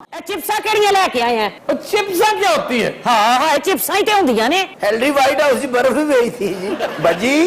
चिप्सा केड़ियां लेके आए हैं? चिप्सा क्या होती है? हाँ चिप्सा ही तो होंदियां ने। हेल्दी वाइट हाउस की बर्फ भी गई थी जी। बजी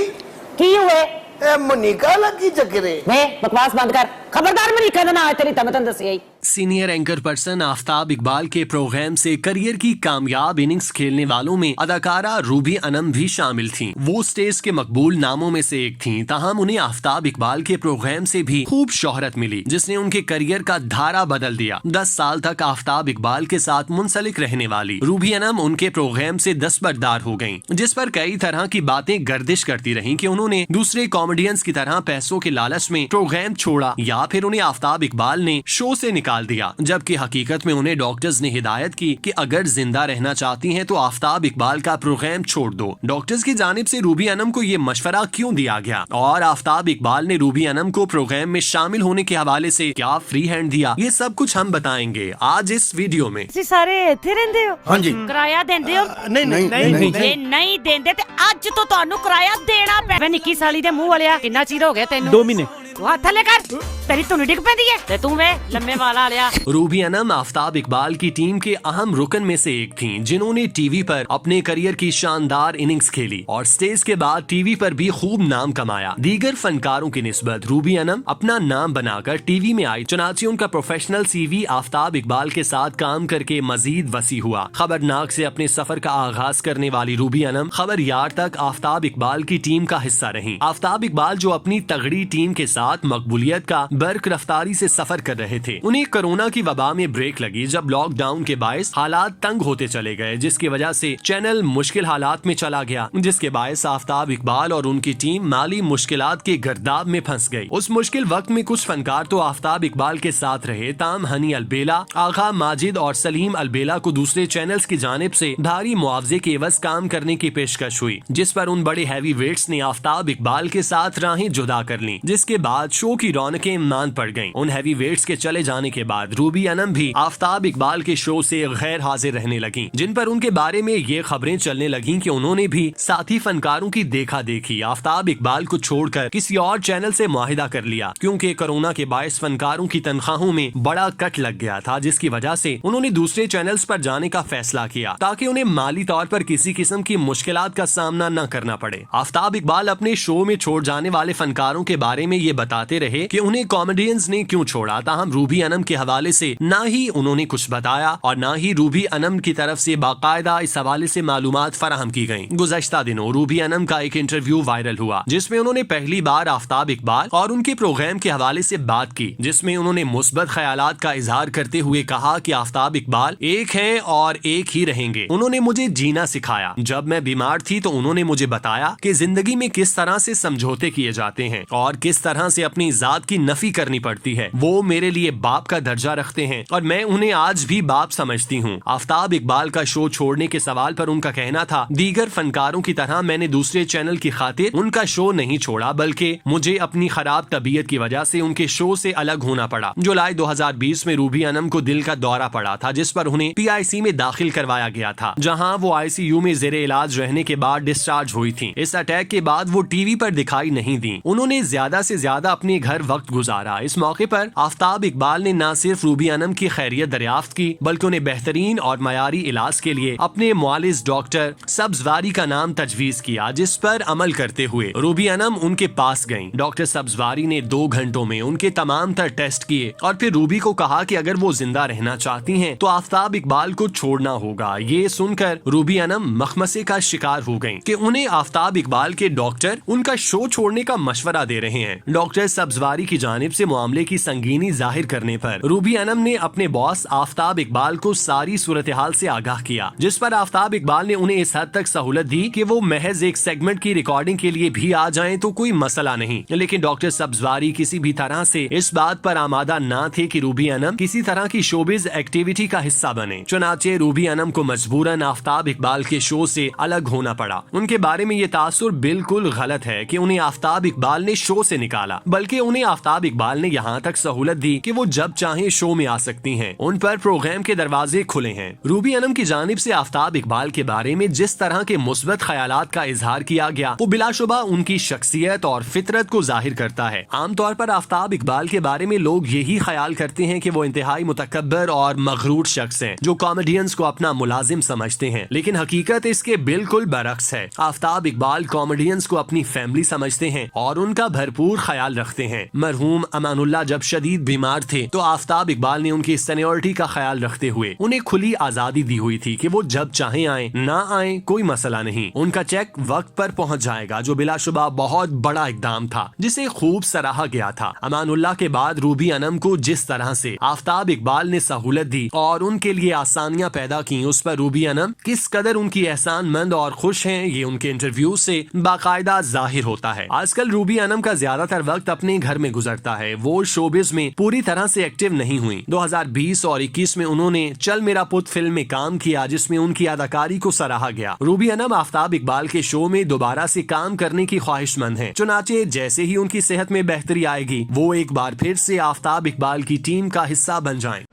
की हुए मोनिका लगी चक्करे। वे बकवास बंद कर, खबरदार मनीका दा ना आए तेरी तमतन दसी। Senior anchor person Aftab Iqbal के प्रोग्राम से करियर की कामयाब इनिंग्स खेलने वालों में अदाकारा रूबी अनम भी शामिल थीं। वो स्टेज के मकबूल नामों में से एक थीं, ताहम उन्हें आफ्ताब इकबाल के प्रोग्राम से भी खूब शोहरत मिली, जिसने उनके करियर का धारा बदल दिया। 10 साल तक आफ्ताब इकबाल के साथ मुंसलिक रहने वाली रूबी अनम उनके प्रोग्राम से दस्तबरदार हो गयी, जिस पर कई तरह की बातें गर्दिश करती रहीं कि उन्होंने दूसरे कॉमेडियंस की तरह पैसों के लालच में प्रोग्राम छोड़ा या फिर उन्हें आफ्ताब इकबाल ने शो से निकाल दिया। जबकि हकीकत में उन्हें डॉक्टर्स ने हिदायत की कि अगर जिंदा रहना चाहती हैं तो आफ्ताब इकबाल का प्रोग्राम छोड़ दो। डॉक्टर्स की जानिब से रूबी अनम को ये मशवरा क्यों दिया गया और आफ्ताब इकबाल ने रूबी अनम को प्रोग्राम में शामिल होने के हवाले से क्या फ्री हैंड दिया, ये सब कुछ हम बताएंगे आज इस वीडियो में। सारे इत्थे रहंदे हो? हाँ जी। किराया देंदे हो? नहीं। जे नहीं देंदे ते अज तो ਤੁਹਾਨੂੰ किराया देना पै। निक्की साली दे मुंह वालिया कितना चीर हो गया तेनू? 2 महीने। हाथ थले कर, तेरी धुन डिग पैंदी है ते तू वे लम्बे वाला लिया। रूबी अनम आफ्ताब इकबाल की टीम के अहम रुकन में से एक थीं, जिन्होंने टीवी पर अपने करियर की शानदार इनिंग्स खेली और स्टेज के बाद टीवी पर भी खूब नाम कमाया। दीगर फनकारों की निस्बत रूबी अनम अपना नाम बनाकर टीवी में आई, चुनांचे उनका प्रोफेशनल सीवी आफ्ताब इकबाल के साथ काम करके मजीद वसी हुआ। खबरनाक से अपने सफर का आगाज करने वाली रूबी अनम खबर यार तक आफ्ताब इकबाल की टीम का हिस्सा रही। आफ्ताब इकबाल जो अपनी तगड़ी टीम के साथ मकबूलियत का बर्क रफ्तारी से सफर कर रहे थे, उन्हें कोरोना की वबा में ब्रेक लगी जब लॉकडाउन के बायस हालात तंग होते चले गए, जिसकी वजह से चैनल मुश्किल हालात में चला गया, जिसके बायस आफ्ताब इकबाल और उनकी टीम माली मुश्किलात के गर्दाब में फंस गई। उस मुश्किल वक्त में कुछ फनकार तो आफ्ताब इकबाल के साथ रहे, ताम हनी अलबेला, आगा माजिद और सलीम अलबेला को दूसरे चैनल्स की जानिब से भारी मुआवजे के एवज काम करने की पेशकश हुई, जिस पर उन बड़े हैवी वेट्स ने आफ्ताब इकबाल के साथ राहें जुदा कर ली, जिसके बाद शो की रौनकें मान पड़ गईं। उन हैवी वेट्स के चले जाने के बाद रूबी अनम भी आफ्ताब इकबाल के शो से गैर हाजिर रहने लगी, जिन पर उनके बारे में ये खबरें चलने लगीं कि उन्होंने भी साथी फनकारों की देखा देखी आफ्ताब इकबाल को छोड़कर किसी और चैनल से मुआहिदा कर लिया, क्योंकि कोरोना के बायस फनकारों की तनख्वाहों में बड़ा कट लग गया था, जिसकी वजह से उन्होंने दूसरे चैनल्स पर जाने का फैसला किया ताकि उन्हें माली तौर पर किसी किस्म की मुश्किलात का सामना न करना पड़े। आफ्ताब इकबाल अपने शो में छोड़ जाने वाले फनकारों के बारे में ये बताते रहे कि उन्हें कॉमेडियंस ने क्यों छोड़ा, ताहम रूबी अनम के हवाले से ना ही उन्होंने कुछ बताया और ना ही रूबी अनम की तरफ से बाकायदा इस हवाले से मालूमात फराहम की गयी। गुज़श्ता दिनों रूबी अनम का एक इंटरव्यू वायरल हुआ, जिसमें उन्होंने पहली बार आफ्ताब इकबाल और उनके प्रोग्राम के हवाले से बात की, जिसमें उन्होंने मुस्बत ख्यालात का इजहार करते हुए कहा कि आफ्ताब इकबाल एक हैं और एक ही रहेंगे। उन्होंने मुझे जीना सिखाया। जब मैं बीमार थी तो उन्होंने मुझे बताया कि जिंदगी में किस तरह से समझौते किए जाते हैं और किस तरह से अपनी जात की नफी करनी पड़ती है। वो मेरे लिए बाप का दर्जा रखते हैं और मैं उन्हें आज भी बाप समझती हूँ। आफ्ताब इकबाल का शो छोड़ने के सवाल पर उनका कहना था, दीगर फनकारों की तरह मैंने दूसरे चैनल की खातिर उनका शो नहीं छोड़ा, बल्कि मुझे अपनी खराब तबीयत की वजह से उनके शो से अलग होना पड़ा। जुलाई 2020 में रूबी अनम को दिल का दौरा पड़ा था, जिस पर उन्हें PIC में दाखिल करवाया गया था, जहाँ वो ICU में जेरे इलाज रहने के बाद डिस्चार्ज हुई थी। इस अटैक के बाद वो टीवी पर दिखाई नहीं दी। उन्होंने ज्यादा से ज्यादा अपने घर वक्त गुजारा। इस मौके पर आफ्ताब इकबाल ने न सिर्फ रूबी अनम की खैरियत दरियाफ्त की, बल्कि उन्हें बेहतरीन और मयारी इलाज के लिए अपने मुआलिज डॉक्टर सब्जवारी का नाम तजवीज किया, जिस पर अमल करते हुए रूबी अनम उनके पास गयीं। डॉक्टर सब्जवारी ने 2 घंटों में उनके तमाम तर टेस्ट किए और फिर रूबी को कहा कि अगर वो जिंदा रहना चाहती हैं तो आफ्ताब इकबाल को छोड़ना होगा। ये सुनकर रूबी अनम मखमसे का शिकार हो गयीं कि उन्हें आफ्ताब इकबाल के डॉक्टर उनका शो छोड़ने का मशवरा दे रहे हैं। डॉक्टर सब्जवारी की जानिब से मामले की संगीनी जाहिर करने पर रूबी अनम ने अपने बॉस आफ्ताब इकबाल को सारी सूरत हाल से आगाह किया, जिस पर आफ्ताब इकबाल ने उन्हें इस हद तक सहूलत दी कि वो महज एक सेगमेंट की रिकॉर्डिंग के लिए भी आ जाएं तो कोई मसला नहीं। लेकिन डॉक्टर सब्जवारी किसी भी तरह से इस बात पर आमादा ना थे कि रूबी अनम किसी तरह की शोबिज एक्टिविटी का हिस्सा बने। चुनाचे रूबी अनम को मजबूरन आफ्ताब इकबाल के शो से अलग होना पड़ा। उनके बारे में ये तासुर बिल्कुल गलत है कि उन्हें आफ्ताब इकबाल ने शो से निकाला, बल्कि उन्हें आफ्ताब اقبال نے یہاں تک سہولت دی کہ وہ جب چاہیں شو میں آ سکتی ہیں، ان پر پروگرام کے دروازے کھلے ہیں۔ روبی انم کی جانب سے آفتاب اقبال کے بارے میں جس طرح کے مثبت خیالات کا اظہار کیا گیا وہ بلا شبہ ان کی شخصیت اور فطرت کو ظاہر کرتا ہے۔ عام طور پر آفتاب اقبال کے بارے میں لوگ یہی خیال کرتے ہیں کہ وہ انتہائی متکبر اور مغرور شخص ہیں جو کامیڈینز کو اپنا ملازم سمجھتے ہیں، لیکن حقیقت اس کے بالکل برعکس ہے۔ آفتاب اقبال کامیڈینز کو اپنی فیملی سمجھتے ہیں اور ان کا بھرپور خیال رکھتے ہیں۔ مرحوم امان اللہ جب شدید بیمار تھے تو آفتاب اقبال نے ان کی سینیورٹی کا خیال رکھتے ہوئے انہیں کھلی آزادی دی ہوئی تھی کہ وہ جب چاہیں آئیں، نہ آئیں کوئی مسئلہ نہیں، ان کا چیک وقت پر پہنچ جائے گا، جو بلا شبہ بہت بڑا اقدام تھا جسے خوب سراہا گیا تھا۔ امان اللہ کے بعد روبی انم کو جس طرح سے آفتاب اقبال نے سہولت دی اور ان کے لیے آسانیاں پیدا کی، اس پر روبی انم کس قدر ان کی احسان مند اور خوش ہیں یہ ان کے انٹرویو سے باقاعدہ ظاہر ہوتا ہے۔ آج کل روبی انم کا زیادہ تر وقت اپنے گھر میں گزرتا ہے، وہ شوبز میں پوری طرح سے ایکٹیو نہیں ہوئی۔ 2020 اور 21 میں انہوں نے چل میرا پت فلم میں کام کیا جس میں ان کی اداکاری کو سراہا گیا۔ روبی انم آفتاب اقبال کے شو میں دوبارہ سے کام کرنے کی خواہش مند ہیں، چنانچہ جیسے ہی ان کی صحت میں بہتری آئے گی وہ ایک بار پھر سے آفتاب اقبال کی ٹیم کا حصہ بن جائیں۔